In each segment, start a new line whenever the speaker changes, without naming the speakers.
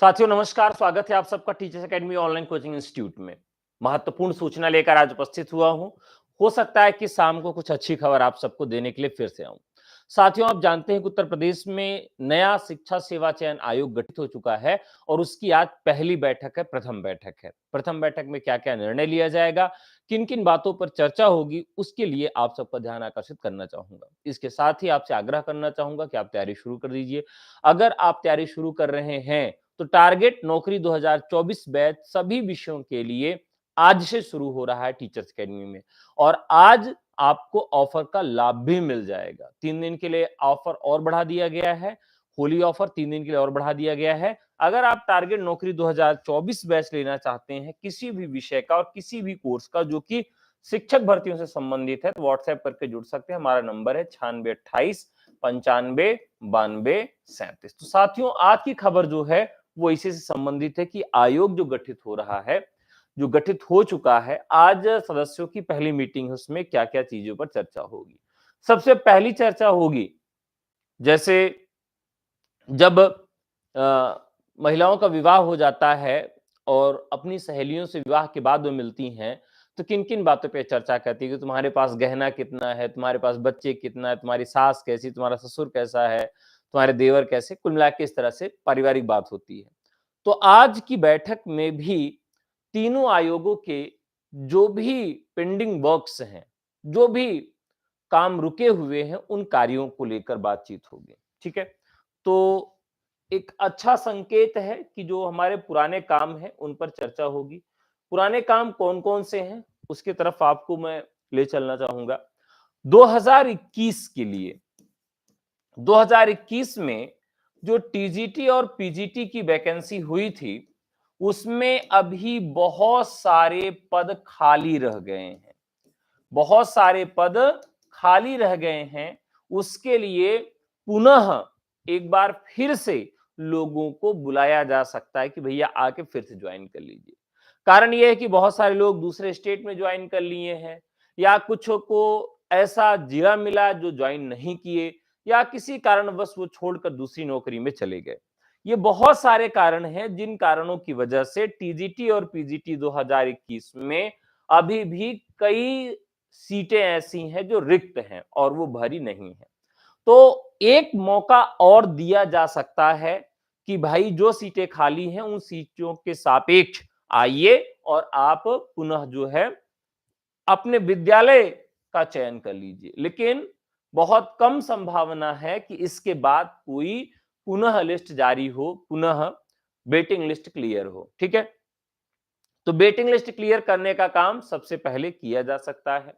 साथियों नमस्कार, स्वागत है आप सबका teachers academy online coaching institute में। महत्वपूर्ण सूचना लेकर आज उपस्थित हुआ हूं। हो सकता है कि शाम को कुछ अच्छी खबर आप सबको देने के लिए फिर से आऊं। साथियों, आप जानते हैं कि उत्तर प्रदेश में नया शिक्षा सेवा चयन आयोग गठित हो चुका है और उसकी आज पहली बैठक है, प्रथम बैठक है। प्रथम बैठक में क्या क्या निर्णय लिया जाएगा, किन किन बातों पर चर्चा होगी, उसके लिए आप सबका ध्यान आकर्षित करना चाहूंगा। इसके साथ ही आपसे आग्रह करना चाहूंगा कि आप तैयारी शुरू कर दीजिए। अगर आप तैयारी शुरू कर रहे हैं तो टारगेट नौकरी 2024 बैच सभी विषयों के लिए आज से शुरू हो रहा है टीचर्स एकेडमी में। और आज आपको ऑफर का लाभ भी मिल जाएगा। 3 दिन के लिए ऑफर और बढ़ा दिया गया है। होली ऑफर 3 दिन के लिए और बढ़ा दिया गया है। अगर आप टारगेट नौकरी 2024 बैच लेना चाहते हैं किसी भी विषय का और किसी भी कोर्स का जो कि शिक्षक भर्तियों से संबंधित है, तो व्हाट्सएप करके जुड़ सकते हैं। हमारा नंबर है 9628 95 92 37। तो साथियों, आज की खबर जो है वो इसी से संबंधित है कि आयोग जो गठित हो रहा है, जो गठित हो चुका है, आज सदस्यों की पहली मीटिंग है, उसमें क्या-क्या चीजों पर चर्चा होगी। सबसे पहली चर्चा होगी, जैसे जब महिलाओं का विवाह हो जाता है और अपनी सहेलियों से विवाह के बाद वो मिलती हैं, तो किन-किन बातों पे चर्चा करती है कि तुम्हारे पास गहना कितना है, तुम्हारे पास बच्चे कितना है, तुम्हारी सास कैसी, तुम्हारा ससुर कैसा है, तुम्हारे देवर कैसे, कुल मिला के इस तरह से पारिवारिक बात होती है। तो आज की बैठक में भी तीनों आयोगों के जो भी पेंडिंग वर्क्स हैं, जो भी काम रुके हुए हैं, उन कार्यों को लेकर बातचीत होगी। ठीक है? तो एक अच्छा संकेत है कि जो हमारे पुराने काम हैं, उन पर चर्चा होगी। पुराने काम कौन-कौन से हैं, उसकी तरफ आपको मैं ले चलना चाहूँगा। 2021 के लिए 2021 में जो टीजीटी और पीजीटी की वैकेंसी हुई थी, उसमें अभी बहुत सारे पद खाली रह गए हैं। बहुत सारे पद खाली रह गए हैं। उसके लिए पुनः एक बार फिर से लोगों को बुलाया जा सकता है कि भैया आके फिर से ज्वाइन कर लीजिए। कारण यह है कि बहुत सारे लोग दूसरे स्टेट में ज्वाइन कर लिए हैं या कुछ को ऐसा जिला मिला जो ज्वाइन नहीं किए या किसी कारणवश वो छोड़कर दूसरी नौकरी में चले गए। ये बहुत सारे कारण हैं जिन कारणों की वजह से टीजीटी और पीजीटी 2021 में अभी भी कई सीटें ऐसी हैं जो रिक्त हैं और वो भरी नहीं है। तो एक मौका और दिया जा सकता है कि भाई जो सीटें खाली हैं उन सीटों के सापेक्ष आइए और आप पुनः जो है अपने विद्यालय का चयन कर लीजिए। लेकिन बहुत कम संभावना है कि इसके बाद कोई पुनः लिस्ट जारी हो, पुनः वेटिंग लिस्ट क्लियर हो। ठीक है? तो वेटिंग लिस्ट क्लियर करने का काम सबसे पहले किया जा सकता है।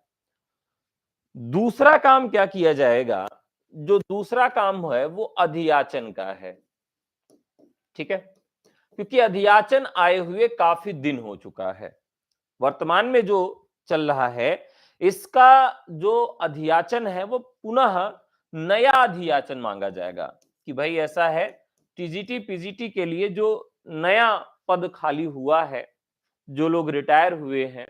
दूसरा काम क्या किया जाएगा? जो दूसरा काम है वो अधियाचन का है। ठीक है? क्योंकि अधियाचन आए हुए काफी दिन हो चुका है। वर्तमान में जो चल रहा है, इसका जो अधियाचन है वो पुनः नया अधियाचन मांगा जाएगा कि भाई ऐसा है, टीजीटी पीजीटी के लिए जो नया पद खाली हुआ है, जो लोग रिटायर हुए हैं,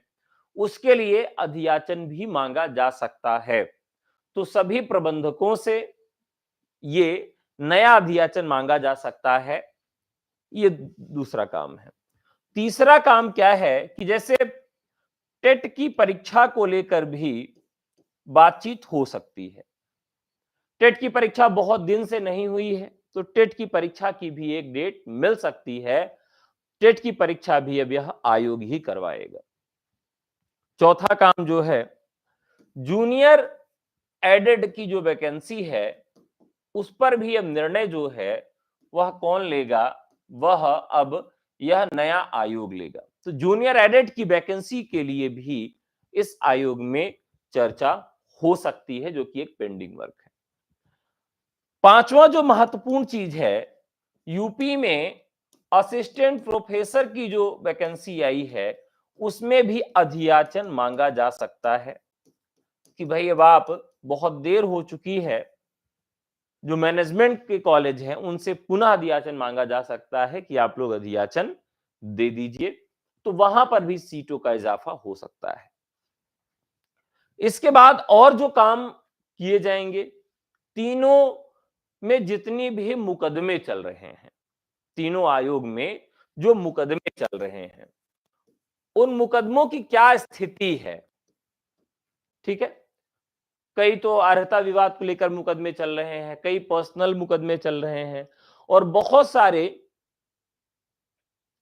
उसके लिए अधियाचन भी मांगा जा सकता है। तो सभी प्रबंधकों से ये नया अधियाचन मांगा जा सकता है। ये दूसरा काम है। तीसरा काम क्या है कि जैसे टेट की परीक्षा को लेकर भी बातचीत हो सकती है। टेट की परीक्षा बहुत दिन से नहीं हुई है, तो टेट की परीक्षा की भी एक डेट मिल सकती है। टेट की परीक्षा भी अब यह आयोग ही करवाएगा। चौथा काम जो है, जूनियर एडेड की जो वैकेंसी है, उस पर भी अब निर्णय जो है वह कौन लेगा, वह अब यह नया आयोग लेगा। तो जूनियर एडेड की वैकेंसी के लिए भी इस आयोग में चर्चा हो सकती है, जो कि एक पेंडिंग वर्क है। पांचवा जो महत्वपूर्ण चीज है, यूपी में असिस्टेंट प्रोफेसर की जो वैकेंसी आई है, उसमें भी अधियाचन मांगा जा सकता है कि भाई अब आप बहुत देर हो चुकी है, जो मैनेजमेंट के कॉलेज हैं उनसे पुनः अधियाचन मांगा जा सकता है कि आप लोग अधियाचन दे दीजिए। तो वहां पर भी सीटों का इजाफा हो सकता है। इसके बाद और जो काम किए जाएंगे, तीनों में जितनी भी मुकदमे चल रहे हैं, तीनों आयोग में जो मुकदमे चल रहे हैं, उन मुकदमों की क्या स्थिति है। ठीक है, कई तो अर्हता विवाद को लेकर मुकदमे चल रहे हैं, कई पर्सनल मुकदमे चल रहे हैं, और बहुत सारे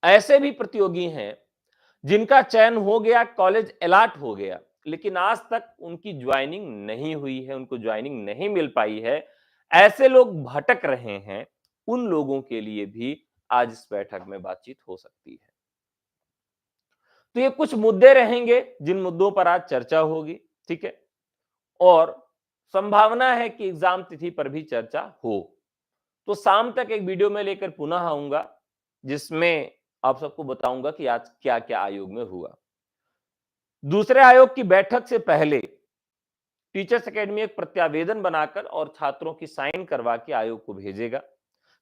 ऐसे भी प्रतियोगी हैं जिनका चयन हो गया, कॉलेज अलॉट हो गया, लेकिन आज तक उनकी ज्वाइनिंग नहीं हुई है, उनको ज्वाइनिंग नहीं मिल पाई है। ऐसे लोग भटक रहे हैं, उन लोगों के लिए भी आज इस बैठक में बातचीत हो सकती है। तो ये कुछ मुद्दे रहेंगे जिन मुद्दों पर आज चर्चा होगी। ठीक है, और संभावना है कि एग्जाम तिथि पर भी चर्चा हो। तो शाम तक एक वीडियो में लेकर पुनः आऊंगा, जिसमें आप सबको बताऊंगा कि आज क्या क्या आयोग में हुआ। दूसरे आयोग की बैठक से पहले टीचर्स एकेडमी एक प्रत्यावेदन बनाकर और छात्रों की साइन करवा के आयोग को भेजेगा,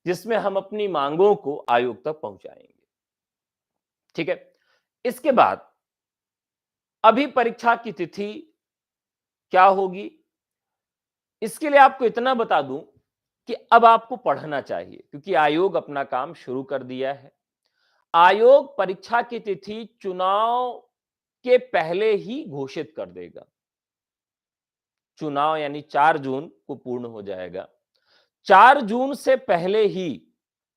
जिसमें हम अपनी मांगों को आयोग तक पहुंचाएंगे। ठीक है, इसके बाद अभी परीक्षा की तिथि क्या होगी, इसके लिए आपको इतना बता दूं कि अब आपको पढ़ना चाहिए, क्योंकि आयोग अपना काम शुरू कर दिया है। आयोग परीक्षा की तिथि चुनाव के पहले ही घोषित कर देगा। चुनाव यानी 4 जून को पूर्ण हो जाएगा, 4 जून से पहले ही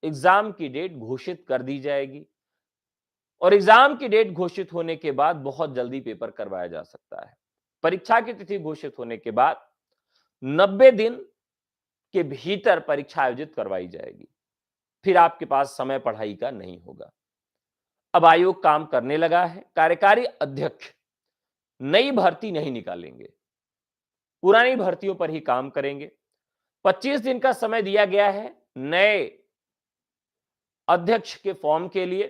एग्जाम की डेट घोषित कर दी जाएगी, और एग्जाम की डेट घोषित होने के बाद बहुत जल्दी पेपर करवाया जा सकता है। परीक्षा की तिथि घोषित होने के बाद 90 दिन के भीतर परीक्षा आयोजित करवाई जाएगी, फिर आपके पास समय पढ़ाई का नहीं होगा। अब आयोग काम करने लगा है, कार्यकारी अध्यक्ष नई भर्ती नहीं निकालेंगे, पुरानी भर्तियों पर ही काम करेंगे। 25 दिन का समय दिया गया है नए अध्यक्ष के फॉर्म के लिए,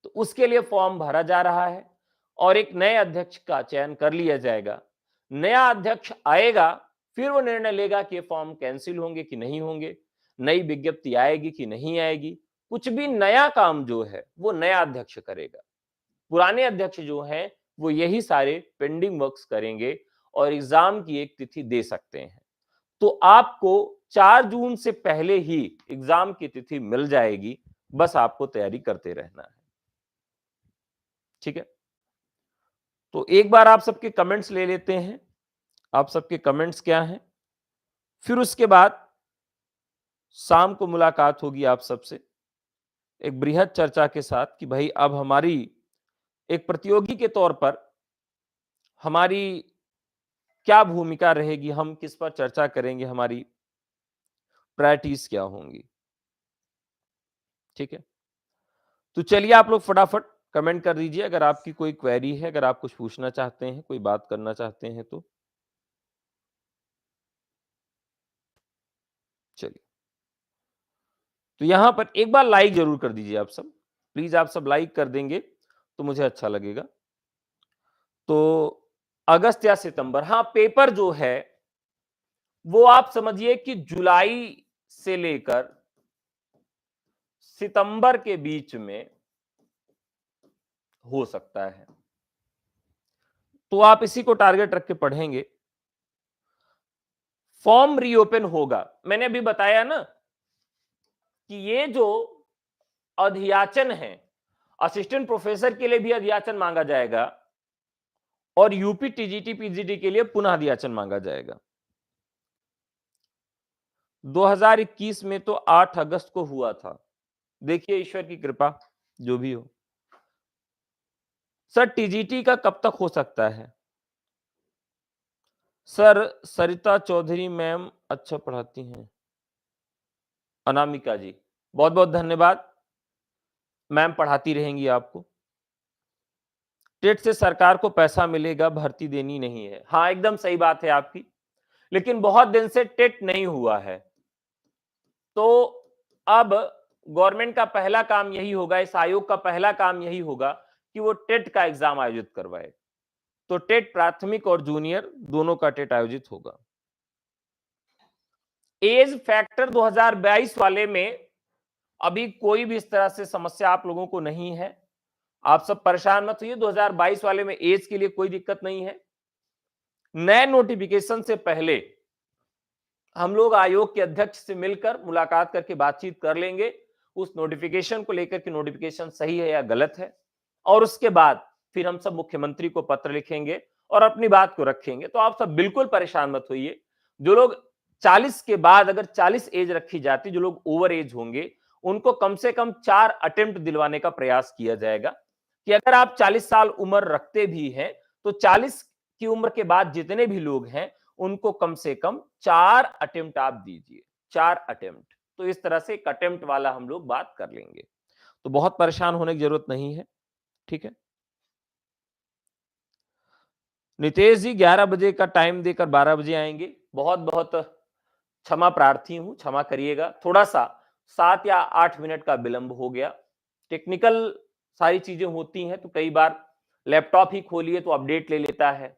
तो उसके लिए फॉर्म भरा जा रहा है और एक नए अध्यक्ष का चयन कर लिया जाएगा। नया अध्यक्ष आएगा, फिर वो निर्णय लेगा कि ये फॉर्म कैंसिल होंगे कि नहीं होंगे, नई विज्ञप्ति आएगी कि नहीं आएगी। कुछ भी नया काम जो है वो नया अध्यक्ष करेगा, पुराने अध्यक्ष जो हैं वो यही सारे पेंडिंग वर्क्स करेंगे और एग्जाम की एक तिथि दे सकते हैं। तो आपको 4 जून से पहले ही एग्जाम की तिथि मिल जाएगी, बस आपको तैयारी करते रहना है। ठीक है, तो एक बार आप सबके कमेंट्स ले लेते हैं, आप सबके कमेंट्स क्या हैं, फिर उसके बाद शाम को मुलाकात होगी आप सबसे एक बृहद चर्चा के साथ कि भाई अब हमारी एक प्रतियोगी के तौर पर हमारी क्या भूमिका रहेगी, हम किस पर चर्चा करेंगे, हमारी प्रायोरिटीज क्या होंगी। ठीक है, तो चलिए आप लोग फटाफट कमेंट कर दीजिए अगर आपकी कोई क्वेरी है, अगर आप कुछ पूछना चाहते हैं, कोई बात करना चाहते हैं तो। चलिए, तो यहां पर एक बार लाइक जरूर कर दीजिए आप सब, प्लीज आप सब लाइक कर देंगे तो मुझे अच्छा लगेगा। तो अगस्त या सितंबर, हाँ पेपर जो है वो आप समझिए कि जुलाई से लेकर सितंबर के बीच में हो सकता है, तो आप इसी को टारगेट रख के पढ़ेंगे। फॉर्म रीओपन होगा, मैंने अभी बताया ना कि ये जो अधियाचन है, असिस्टेंट प्रोफेसर के लिए भी अधियाचन मांगा जाएगा और यूपी टीजीटी पीजीटी के लिए पुनः अधियाचन मांगा जाएगा। 2021 में तो 8 अगस्त को हुआ था, देखिए ईश्वर की कृपा जो भी हो। सर टीजीटी का कब तक हो सकता है? सर सरिता चौधरी मैम अच्छा पढ़ाती हैं। अनामिका जी बहुत बहुत धन्यवाद, मैम पढ़ाती रहेंगी आपको। टेट से सरकार को पैसा मिलेगा, भर्ती देनी नहीं है। हाँ एकदम सही बात है आपकी, लेकिन बहुत दिन से टेट नहीं हुआ है, तो अब गवर्नमेंट का पहला काम यही होगा, इस आयोग का पहला काम यही होगा कि वो टेट का एग्जाम आयोजित करवाए। तो टेट प्राथमिक और जूनियर दोनों का टेट आयोजित होगा। एज फैक्टर 2022 वाले में अभी कोई भी इस तरह से समस्या आप लोगों को नहीं है, आप सब परेशान मत होइए। 2022 वाले में एज के लिए कोई दिक्कत नहीं है। नए नोटिफिकेशन से पहले हम लोग आयोग के अध्यक्ष से मिलकर मुलाकात करके बातचीत कर लेंगे उस नोटिफिकेशन को लेकर कि नोटिफिकेशन सही है या गलत है, और उसके बाद फिर हम सब मुख्यमंत्री को पत्र लिखेंगे और अपनी बात को रखेंगे। तो आप सब बिल्कुल परेशान मत होइए। जो लोग 40 के बाद अगर 40 एज रखी जाती, जो लोग ओवर एज होंगे, उनको कम से कम 4 अटेम्प्ट दिलवाने का प्रयास किया जाएगा कि अगर आप 40 साल उम्र रखते भी हैं, तो 40 की उम्र के बाद जितने भी लोग हैं, उनको कम से कम 4 अटेम्प्ट आप दीजिए, 4 अटेम्प्ट। तो इस तरह से एक अटेम्प्ट वाला हम लोग बात कर लेंगे। तो बहुत परेशान होने की जरूरत नहीं है, ठीक है। नितेश जी 11 बजे का टाइम देकर 12 बजे आएंगे। बहुत बहुत क्षमा प्रार्थी हूं, क्षमा करिएगा। थोड़ा सा 7 या 8 मिनट का विलंब हो गया। टेक्निकल सारी चीजें होती हैं, तो कई बार लैपटॉप ही खोलिए तो अपडेट ले लेता है,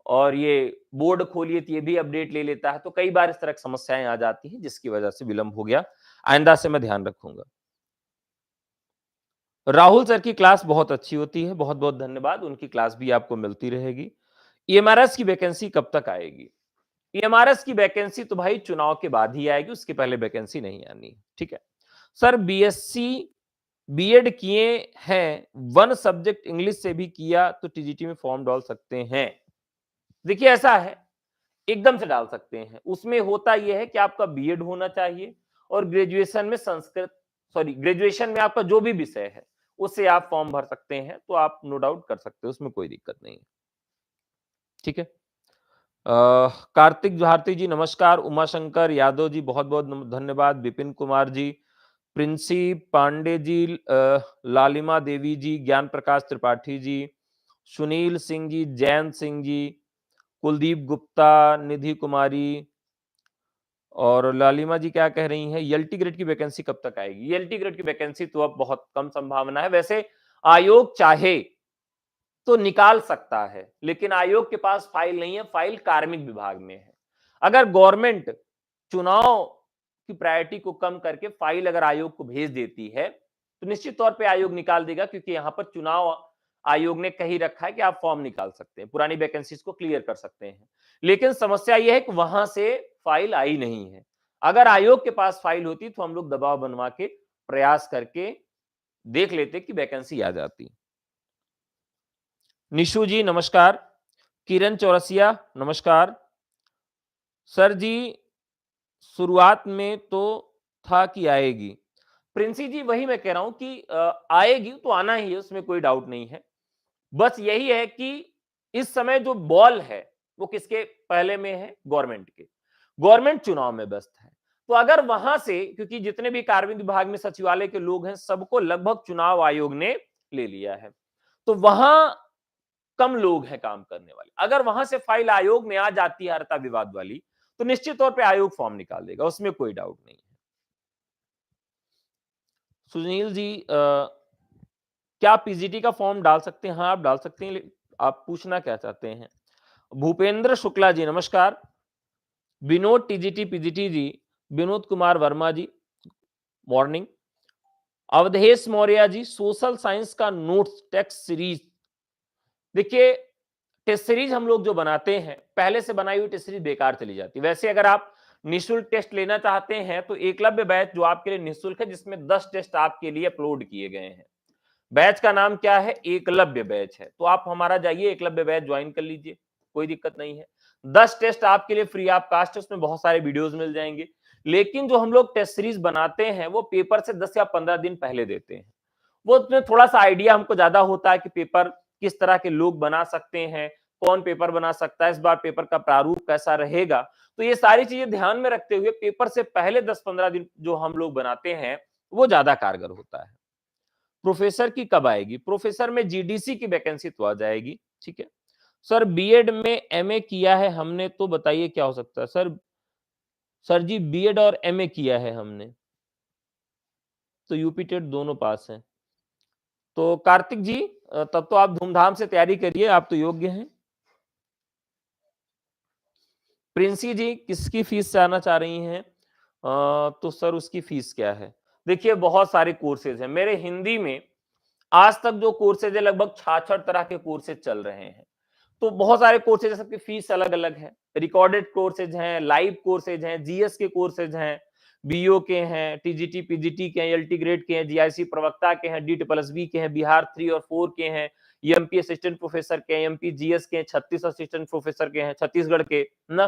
और ये बोर्ड खोलिए तो ये भी अपडेट ले लेता है। तो कई बार इस तरह की समस्याएं आ जाती हैं, जिसकी वजह से विलंब हो गया। आइंदा से मैं ध्यान रखूंगा। राहुल सर की क्लास बहुत अच्छी होती है, बहुत बहुत धन्यवाद। उनकी क्लास भी आपको मिलती रहेगी। ईएमआरएस की वैकेंसी कब तक आएगी? ईएमआरएस की वैकेंसी तो भाई चुनाव के बाद ही आएगी, उसके पहले वैकेंसी नहीं आनी, ठीक है। सर बीएससी बीएड किए हैं, वन सब्जेक्ट इंग्लिश से भी किया तो टीजीटी में फॉर्म डाल सकते हैं? देखिए ऐसा है, एकदम से डाल सकते हैं। उसमें होता यह है कि आपका बीएड होना चाहिए और ग्रेजुएशन में संस्कृत, सॉरी ग्रेजुएशन में आपका जो भी विषय है उससे आप फॉर्म भर सकते हैं, तो आप नो डाउट कर सकते हो, उसमें कोई दिक्कत नहीं है, ठीक है। कार्तिक भारती जी नमस्कार, उमाशंकर यादव जी बहुत बहुत धन्यवाद, विपिन कुमार जी, प्रिंसी पांडे जी, लालिमा देवी जी, ज्ञान प्रकाश त्रिपाठी जी, सुनील सिंह जी, जैन सिंह जी, कुलदीप गुप्ता, निधि कुमारी, और लालिमा जी क्या कह रही हैं, एलटी ग्रेड की वैकेंसी कब तक आएगी? एलटी ग्रेड की वैकेंसी तो अब बहुत कम संभावना है। वैसे आयोग चाहे तो निकाल सकता है, लेकिन आयोग के पास फाइल नहीं है, फाइल कार्मिक विभाग में है। अगर गवर्नमेंट चुनाव की प्रायोरिटी को कम करके फाइल अगर आयोग को भेज देती है, तो निश्चित तौर पे आयोग निकाल देगा, क्योंकि यहां पर चुनाव आयोग ने कही रखा है कि आप फॉर्म निकाल सकते हैं, पुरानी वैकेंसीज को क्लियर कर सकते हैं। लेकिन समस्या यह है कि वहां से फाइल आई नहीं है। अगर आयोग के पास फाइल होती तो हम लोग दबाव बनवा के प्रयास करके देख लेते कि वैकेंसी आ जाती। निशु जी नमस्कार, किरण चौरसिया नमस्कार। सर जी शुरुआत में तो था कि आएगी, प्रिंसी जी वही मैं कह रहा हूं कि आएगी तो आना ही है, उसमें कोई डाउट नहीं है। बस यही है कि इस समय जो बॉल है वो किसके पहले में है? गवर्नमेंट के। गवर्नमेंट चुनाव में व्यस्त है, तो अगर वहां से, क्योंकि जितने भी कार्मिक विभाग में सचिवालय के लोग हैं सबको लगभग चुनाव आयोग ने ले लिया है, तो वहां कम लोग हैं काम करने वाले। अगर वहां से फाइल आयोग में आ जाती है अर्ता विवाद वाली, तो निश्चित तौर पे आयोग फॉर्म निकाल देगा, उसमें कोई डाउट नहीं है। सुनील जी क्या पीजीटी का फॉर्म डाल सकते हैं? हाँ आप डाल सकते हैं। आप पूछना क्या चाहते हैं? भूपेंद्र शुक्ला जी नमस्कार, विनोद टीजीटी पीजीटी जी, विनोद कुमार वर्मा जी morning, Awadhesh Maurya ji social science का नोट्स टेक्स्ट सीरीज। देखिए टेस्ट सीरीज हम लोग जो बनाते हैं, पहले से बनाई हुई टेस्ट सीरीज बेकार चली जाती है। वैसे अगर आप निःशुल्क टेस्ट लेना चाहते हैं तो एकलव्य बैच जो आपके लिए निःशुल्क है, जिसमें 10 टेस्ट आपके लिए अपलोड किए गए हैं। बैच का नाम क्या है? एकलव्य बैच है। तो आप हमारा जाइए एकलव्य बैच ज्वाइन कर लीजिए, कोई दिक्कत नहीं है। 10 टेस्ट आपके लिए फ्री ऑफ कास्ट है, उसमें बहुत सारे वीडियोस मिल जाएंगे। लेकिन जो हम लोग टेस्ट सीरीज बनाते हैं वो पेपर से 10 या 15 दिन पहले देते हैं। वो उसमें थोड़ा सा आइडिया हमको ज्यादा होता है कि पेपर किस तरह के लोग बना सकते हैं, कौन पेपर बना सकता है, इस बार पेपर का प्रारूप कैसा रहेगा। तो ये सारी चीजें ध्यान में रखते हुए पेपर से पहले 10-15 दिन जो हम लोग बनाते हैं वो ज्यादा कारगर होता है। प्रोफेसर की कब आएगी? प्रोफेसर में जीडीसी की वैकेंसी तो आ जाएगी, ठीक है। सर बीएड में एमए किया है हमने, तो बताइए क्या हो सकता है? सर जी बीएड और एमए किया है हमने, तो यूपी टेट दोनों पास हैं। तो कार्तिक जी तब तो आप धूमधाम से तैयारी करिए, आप तो योग्य हैं। प्रिंसी जी किसकी फीस जानना चाह रही हैं? तो सर उसकी फीस क्या है? देखिए बहुत सारे कोर्सेज हैं मेरे हिंदी में, आज तक जो कोर्सेज है लगभग 66 तरह के कोर्सेज चल रहे हैं। तो बहुत सारे कोर्सेज है, सबकी फीस अलग अलग है। रिकॉर्डेड कोर्सेज हैं, लाइव कोर्सेज हैं, जीएस के कोर्सेज हैं, बीओ के हैं, टीजीटी पीजीटी के हैं, एलटी ग्रेड के हैं, जीआईसी प्रवक्ता के हैं, DSSB के हैं, बिहार 3 और 4 के हैं, एमपी असिस्टेंट प्रोफेसर के हैं, एमपी जीएस के हैं, 36 असिस्टेंट प्रोफेसर के हैं छत्तीसगढ़ के ना।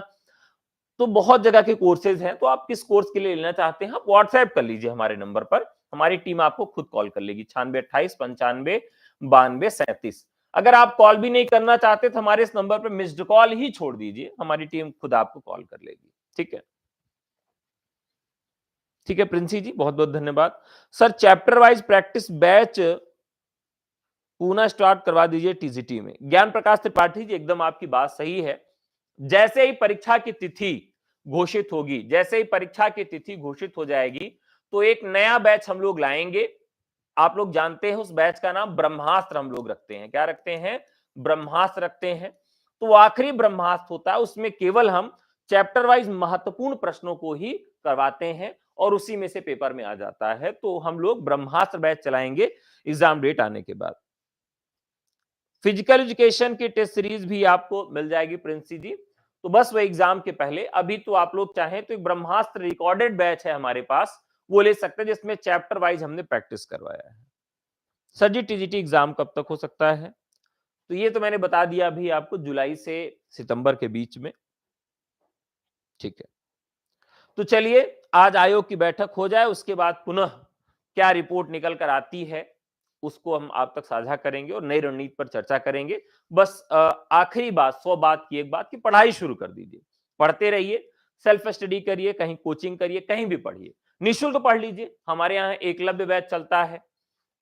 तो बहुत जगह के कोर्सेज हैं, तो आप किस कोर्स के लिए लेना चाहते हैं आप व्हाट्सएप कर लीजिए हमारे नंबर पर, हमारी टीम आपको खुद कॉल कर लेगी 9628 95 92 37। अगर आप कॉल भी नहीं करना चाहते तो हमारे इस नंबर पर मिस्ड कॉल ही छोड़ दीजिए, हमारी टीम खुद आपको कॉल कर लेगी। ठीक है, ठीक है प्रिंसी जी, बहुत बहुत धन्यवाद। Sir chapter wise practice batch पुनः स्टार्ट करवा दीजिए टीजीटी में। ज्ञान प्रकाश त्रिपाठी जी, एकदम आपकी बात सही है। जैसे ही परीक्षा की तिथि घोषित होगी, जैसे ही परीक्षा की तिथि घोषित हो जाएगी, तो एक नया बैच हम लोग लाएंगे। आप लोग जानते हैं उस बैच का नाम ब्रह्मास्त्र हम लोग रखते हैं। क्या रखते हैं? ब्रह्मास्त्र रखते हैं। तो आखिरी ब्रह्मास्त्र होता है, उसमें केवल हम चैप्टर वाइज महत्वपूर्ण प्रश्नों को ही करवाते हैं और उसी में से पेपर में आ जाता है। तो हम लोग ब्रह्मास्त्र बैच चलाएंगे एग्जाम डेट आने के बाद। फिजिकल एजुकेशन की टेस्ट सीरीज भी आपको मिल जाएगी प्रिंसी जी, तो बस वो एग्जाम के पहले। अभी तो आप लोग चाहें तो एक ब्रह्मास्त्र रिकॉर्डेड बैच है हमारे पास, वो ले सकते हैं, जिसमें चैप्टर वाइज हमने प्रैक्टिस करवाया है। सर जी टीजीटी एग्जाम कब तक हो सकता है? तो ये तो मैंने बता दिया अभी आपको, जुलाई से सितंबर के बीच में। ठीक है, तो चलिए आज आयोग की बैठक हो जाए, उसके बाद पुनः क्या रिपोर्ट निकल कर आती है उसको हम आप तक साझा करेंगे और नई रणनीति पर चर्चा करेंगे। बस आखिरी बात, 100 बात की एक बात, कि पढ़ाई शुरू कर दीजिए, पढ़ते रहिए, सेल्फ स्टडी करिए, कहीं कोचिंग करिए, कहीं भी पढ़िए, निःशुल्क पढ़ लीजिए। हमारे यहाँ एकलव्य बैच चलता है,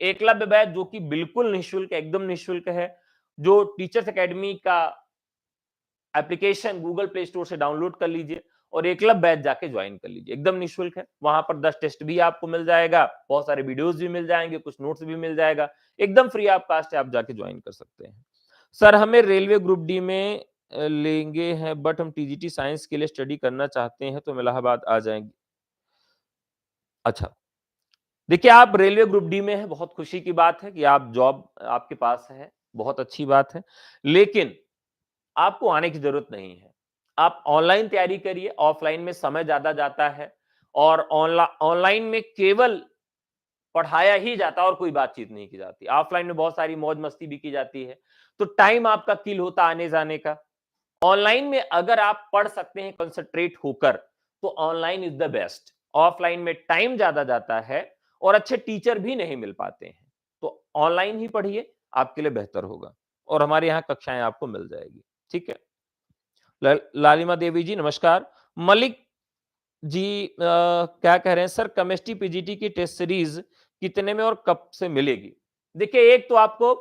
एकलव्य बैच जो कि बिल्कुल निःशुल्क, एकदम निःशुल्क है, जो टीचर्स एकेडमी का एप्लीकेशन गूगल प्ले स्टोर से डाउनलोड कर लीजिए और एकलव्य बैच जाके ज्वाइन कर लीजिए, एकदम निःशुल्क है। वहां पर 10 टेस्ट भी आपको मिल जाएगा, बहुत सारे वीडियोस भी मिल जाएंगे, कुछ नोट्स भी मिल जाएगा, एकदम फ्री ऑफ कास्ट है, आप जाके ज्वाइन कर सकते हैं। सर हमें रेलवे ग्रुप डी में लेंगे हैं, बट हम टीजीटी साइंस के लिए स्टडी करना चाहते हैं, तो हम इलाहाबाद आ जाएंगे। अच्छा, देखिए आप रेलवे ग्रुप डी में है, बहुत खुशी की बात है कि आप जॉब आपके पास है, बहुत अच्छी बात है, लेकिन आपको आने की जरूरत नहीं है। आप ऑनलाइन तैयारी करिए, ऑफलाइन में समय ज्यादा जाता है और ऑनलाइन में केवल पढ़ाया ही जाता है और कोई बातचीत नहीं की जाती। ऑफलाइन में बहुत सारी मौज मस्ती भी की जाती है, तो टाइम आपका किल होता आने जाने का। ऑनलाइन में अगर आप पढ़ सकते हैं कंसंट्रेट होकर, तो online is the best. Offline में टाइम ज्यादा जाता है और अच्छे टीचर भी नहीं मिल पाते हैं, तो ऑनलाइन ही पढ़िए, आपके लिए बेहतर होगा और हमारे यहाँ कक्षाएं आपको मिल जाएगी। ठीक है, लालिमा देवी जी नमस्कार। मलिक जी क्या कह रहे हैं? सर केमिस्ट्री पीजीटी की टेस्ट सीरीज कितने में और कब से मिलेगी? देखिए एक तो आपको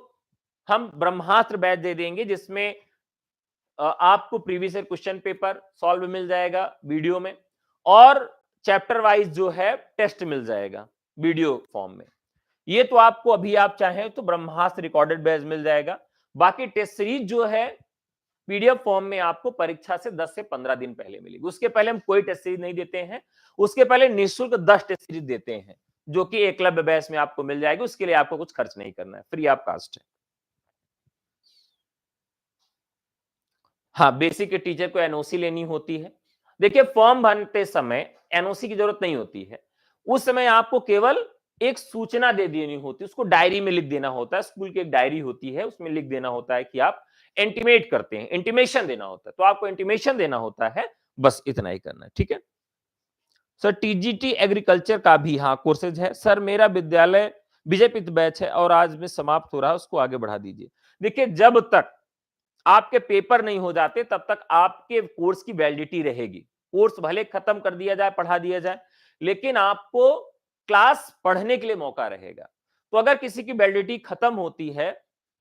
हम ब्रह्मास्त्र बैच दे देंगे, जिसमें आपको previous year question paper solve मिल जाएगा वीडियो में, और चैप्टर वाइज जो है टेस्ट मिल जाएगा वीडियो फॉर्म में। ये तो आपको अभी आप चाहें तो ब्रह्मास्त्र रिकॉर्डेड बैच मिल जाएगा। बाकी टेस्ट सीरीज जो है पीडीएफ फॉर्म में आपको परीक्षा से 10 से 15 दिन पहले मिलेगी। उसके पहले हम कोई टेस्ट सीरीज नहीं देते हैं, उसके पहले निःशुल्क 10 टेस्ट सीरीज देते हैं, जो कि एकलव्य बैच में आपको मिल जाएगी। उसके लिए आपको कुछ खर्च नहीं करना है, फ्री ऑफ कास्ट है। हाँ, बेसिक के टीचर को एनओसी लेनी होती है। देखिए फॉर्म भरते समय एनओसी की जरूरत नहीं होती है, उस समय आपको केवल एक सूचना दे देनी होती है, उसको डायरी में लिख देना होता है। स्कूल की एक डायरी होती है, उसमें लिख देना होता है कि आप इंटीमेट करते हैं, इंटीमेशन देना होता है, तो आपको इंटीमेशन देना होता है, बस इतना ही करना है। ठीक है सर, टीजीटी एग्रीकल्चर का भी हाँ कोर्सेज है। सर मेरा विद्यालय विजयपित बैच है और आज में समाप्त हो रहा है, उसको आगे बढ़ा दीजिए। देखिए जब तक आपके पेपर नहीं हो जाते तब तक आपके कोर्स की वैलिडिटी रहेगी। कोर्स भले खत्म कर दिया जाए, पढ़ा दिया जाए, लेकिन आपको क्लास पढ़ने के लिए मौका रहेगा। तो अगर किसी की वैलिडिटी खत्म होती है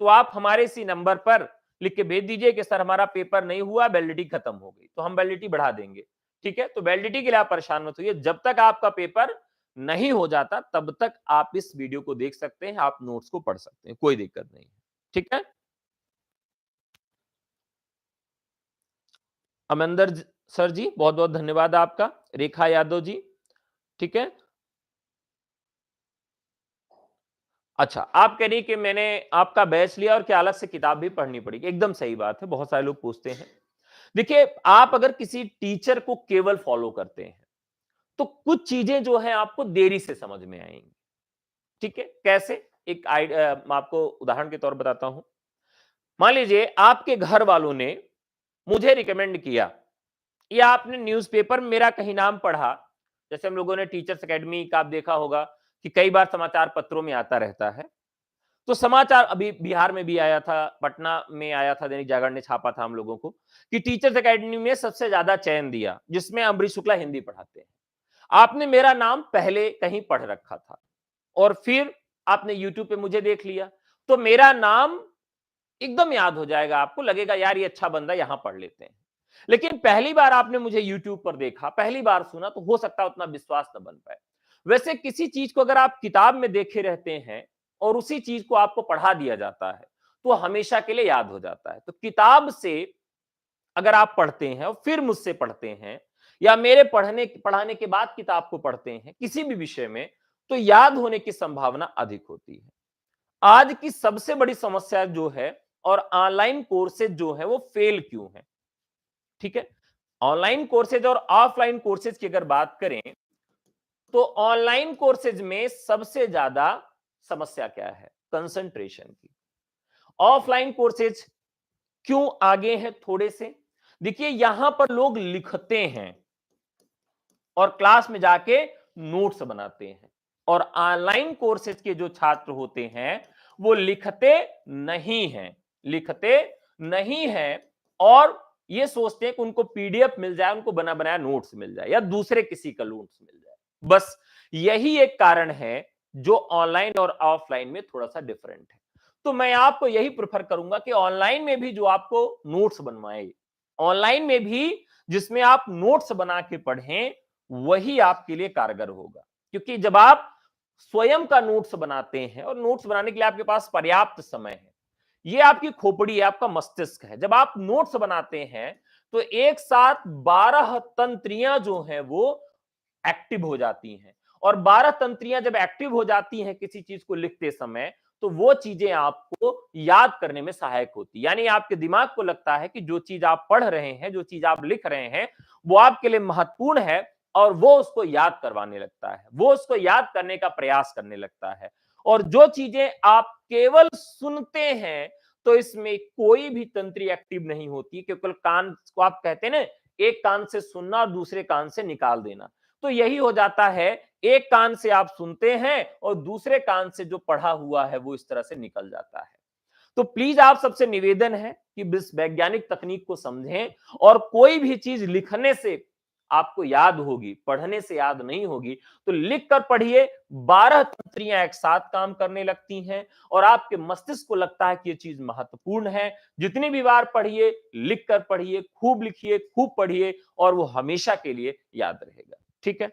तो आप हमारे इसी नंबर पर लिख के भेज दीजिए कि सर हमारा पेपर नहीं हुआ, वैलिडिटी खत्म हो गई, तो हम वैलिडिटी बढ़ा देंगे। ठीक है, तो वैलिडिटी के लिए आप परेशान मत होइए, जब तक आपका पेपर नहीं हो जाता तब तक आप इस वीडियो को देख सकते हैं, आप नोट्स को पढ़ सकते हैं, कोई दिक्कत नहीं है। ठीक है, अमरिंदर सर जी बहुत बहुत धन्यवाद आपका। रेखा यादव जी, ठीक है। अच्छा, आप कह रही कि मैंने आपका बैच लिया और क्या अलग से किताब भी पढ़नी पड़ेगी? एकदम सही बात है, बहुत सारे लोग पूछते हैं। देखिए आप अगर किसी टीचर को केवल फॉलो करते हैं तो कुछ चीजें जो है आपको देरी से समझ में आएंगी। ठीक है, कैसे? एक मैं आपको उदाहरण के तौर बताता हूं। मान लीजिए आपके घर वालों ने मुझे रिकमेंड किया, या आपने न्यूज़पेपर में मेरा कहीं नाम पढ़ा, जैसे हम लोगों ने टीचर्स एकेडमी का आप देखा होगा कि कई बार समाचार पत्रों में आता रहता है। तो समाचार अभी बिहार में भी आया था, पटना में आया था, दैनिक जागरण ने छापा था हम लोगों को कि टीचर्स एकेडमी में सबसे ज्यादा चयन दिया, जिसमें अमरीश शुक्ला हिंदी पढ़ाते हैं। आपने मेरा नाम पहले कहीं पढ़ रखा था और फिर आपने यूट्यूब पे मुझे देख लिया, तो मेरा नाम एकदम याद हो जाएगा, आपको लगेगा यार ये अच्छा बंदा, यहां पढ़ लेते हैं। लेकिन पहली बार आपने मुझे यूट्यूब पर देखा, पहली बार सुना, तो हो सकता है उतना विश्वास न बन पाए। वैसे किसी चीज को अगर आप किताब में देखे रहते हैं और उसी चीज को आपको पढ़ा दिया जाता है, तो हमेशा के लिए याद हो जाता है। तो किताब से अगर आप पढ़ते हैं और फिर मुझसे पढ़ते हैं, या मेरे पढ़ाने के बाद किताब को पढ़ते हैं किसी भी विषय में, तो याद होने की संभावना अधिक होती है। आज की सबसे बड़ी समस्या जो है, और ऑनलाइन कोर्सेज जो है वो फेल क्यों है? ठीक है, ऑनलाइन कोर्सेज और ऑफलाइन कोर्सेज की अगर बात करें, तो ऑनलाइन कोर्सेज में सबसे ज्यादा समस्या क्या है? कंसंट्रेशन की। ऑफलाइन कोर्सेज क्यों आगे हैं थोड़े से? देखिए यहां पर लोग लिखते हैं और क्लास में जाके नोट्स बनाते हैं, और ऑनलाइन कोर्सेज के जो छात्र होते हैं वो लिखते नहीं हैं, लिखते नहीं हैं, और ये सोचते हैं कि उनको पीडीएफ मिल जाए, उनको बना बनाया नोट्स मिल जाए, या दूसरे किसी का नोट्स मिल जाए। बस यही एक कारण है जो ऑनलाइन और ऑफलाइन में थोड़ा सा डिफरेंट है। तो मैं आपको यही प्रेफर करूंगा कि ऑनलाइन में भी जो आपको नोट्स बनवाए, ऑनलाइन में भी जिसमें आप नोट्स बना के पढ़ें, वही आपके लिए कारगर होगा। क्योंकि जब आप स्वयं का नोट्स बनाते हैं, और नोट्स बनाने के लिए आपके पास पर्याप्त समय है, ये आपकी खोपड़ी है, आपका मस्तिष्क है। जब आप नोट्स बनाते हैं तो एक साथ 12 तंत्रियां जो हैं वो एक्टिव हो जाती हैं, और 12 तंत्रियां जब एक्टिव हो जाती हैं किसी चीज को लिखते समय, तो वो चीजें आपको याद करने में सहायक होती, यानी आपके दिमाग को लगता है कि जो चीज आप पढ़ रहे हैं, जो चीज आप लिख रहे हैं, वो आपके लिए महत्वपूर्ण है, और वो उसको याद करवाने लगता है, वो उसको याद करने का प्रयास करने लगता है। और जो चीजें आप केवल सुनते हैं, तो इसमें कोई भी तंत्री एक्टिव नहीं होती, केवल कान को आप कहते हैं ना, एक कान से सुनना और दूसरे कान से निकाल देना। तो यही हो जाता है, एक कान से आप सुनते हैं और दूसरे कान से जो पढ़ा हुआ है वो इस तरह से निकल जाता है। तो प्लीज आप सबसे निवेदन है कि इस वैज्ञानिक तकनीक को समझें, और कोई भी चीज लिखने से आपको याद होगी, पढ़ने से याद नहीं होगी, तो लिख कर पढ़िए। 12 तंत्रियां एक साथ काम करने लगती हैं, और आपके मस्तिष्क को लगता है कि ये चीज महत्वपूर्ण है। जितनी भी बार पढ़िए, लिख कर पढ़िए, खूब लिखिए, खूब पढ़िए, और वो हमेशा के लिए याद रहेगा। ठीक है,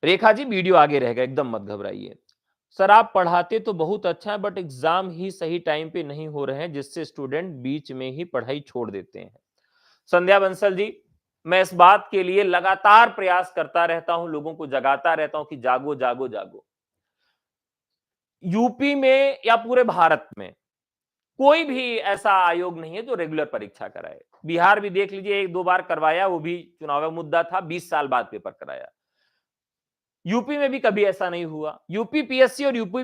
रेखा जी वीडियो आगे रहेगा, एकदम मत घबराइए। सर आप पढ़ाते तो बहुत अच्छा है, बट एग्जाम ही सही टाइम पे नहीं हो रहे हैं, जिससे स्टूडेंट बीच में ही पढ़ाई छोड़ देते हैं। संध्या बंसल जी, मैं इस बात के लिए लगातार प्रयास करता रहता हूं, लोगों को जगाता रहता हूं कि जागो जागो जागो। यूपी में या पूरे भारत में कोई भी ऐसा आयोग नहीं है जो रेगुलर परीक्षा कराए। बिहार भी देख लीजिए, एक दो बार करवाया, वो भी चुनाव मुद्दा था, 20 साल बाद पेपर कराया। यूपी में भी कभी ऐसा नहीं हुआ। यूपी पीएससी और यूपी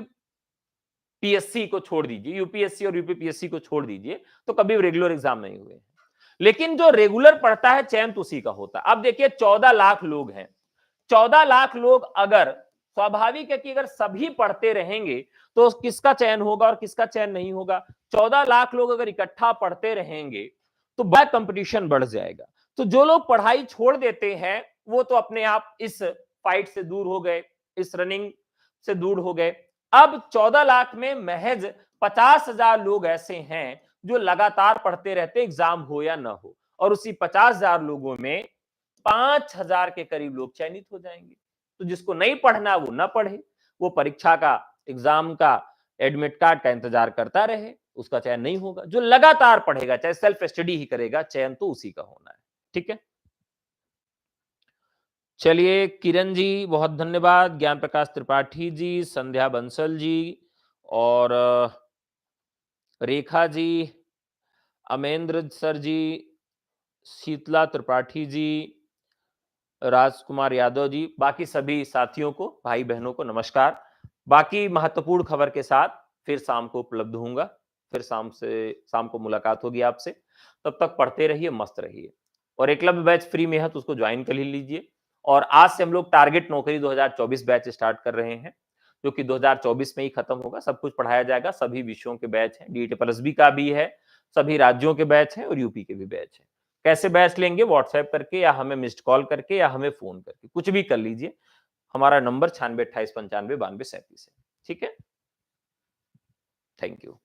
पीएससी को छोड़ दीजिए, यूपीएससी और यूपी पीएससी को छोड़ दीजिए, तो कभी रेगुलर एग्जाम नहीं हुए। लेकिन जो रेगुलर पढ़ता है, चयन तो उसी का होता है। अब देखिए 14 लाख लोग हैं, 14 लाख लोग, अगर स्वाभाविक है कि अगर सभी पढ़ते रहेंगे तो किसका चयन होगा और किसका चयन नहीं होगा? 14 लाख लोग अगर इकट्ठा पढ़ते रहेंगे तो बड़ा कंपटीशन बढ़ जाएगा। तो जो लोग पढ़ाई छोड़ देते हैं वो तो अपने आप इस फाइट से दूर हो गए, इस रनिंग से दूर हो गए। अब 14 लाख में महज 50,000 लोग ऐसे हैं जो लगातार पढ़ते रहते, एग्जाम हो या ना हो, और उसी 50,000 लोगों में 5,000 के करीब लोग चयनित हो जाएंगे। तो जिसको नहीं पढ़ना वो ना पढ़े, वो परीक्षा का, एग्जाम का, एडमिट कार्ड का इंतजार करता रहे, उसका चयन नहीं होगा। जो लगातार पढ़ेगा, चाहे सेल्फ स्टडी ही करेगा, चयन तो उसी का होना है। ठीक है, चलिए किरण जी बहुत धन्यवाद, ज्ञान प्रकाश त्रिपाठी जी, संध्या बंसल जी, और रेखा जी, अमेंद्र सर जी, शीतला त्रिपाठी जी, राजकुमार यादव जी, बाकी सभी साथियों को, भाई बहनों को नमस्कार। बाकी महत्वपूर्ण खबर के साथ फिर शाम को उपलब्ध होऊंगा, फिर शाम को मुलाकात होगी आपसे। तब तक पढ़ते रहिए, मस्त रहिए। और एकलव्य बैच फ्री में है तो उसको ज्वाइन कर ही लीजिए। और आज से हम लोग टारगेट नौकरी 2024 बैच स्टार्ट कर रहे हैं, जो कि 2024 में ही खत्म होगा। सब कुछ पढ़ाया जाएगा, सभी विषयों के बैच हैं, डीईटी प्लस बी का भी है, सभी राज्यों के बैच हैं और यूपी के भी बैच हैं। कैसे बैच लेंगे? व्हाट्सएप करके या हमें मिस्ड कॉल करके या हमें फोन करके, कुछ भी कर लीजिए। हमारा नंबर 96 28 95 92 37 है। ठीक है, थैंक यू।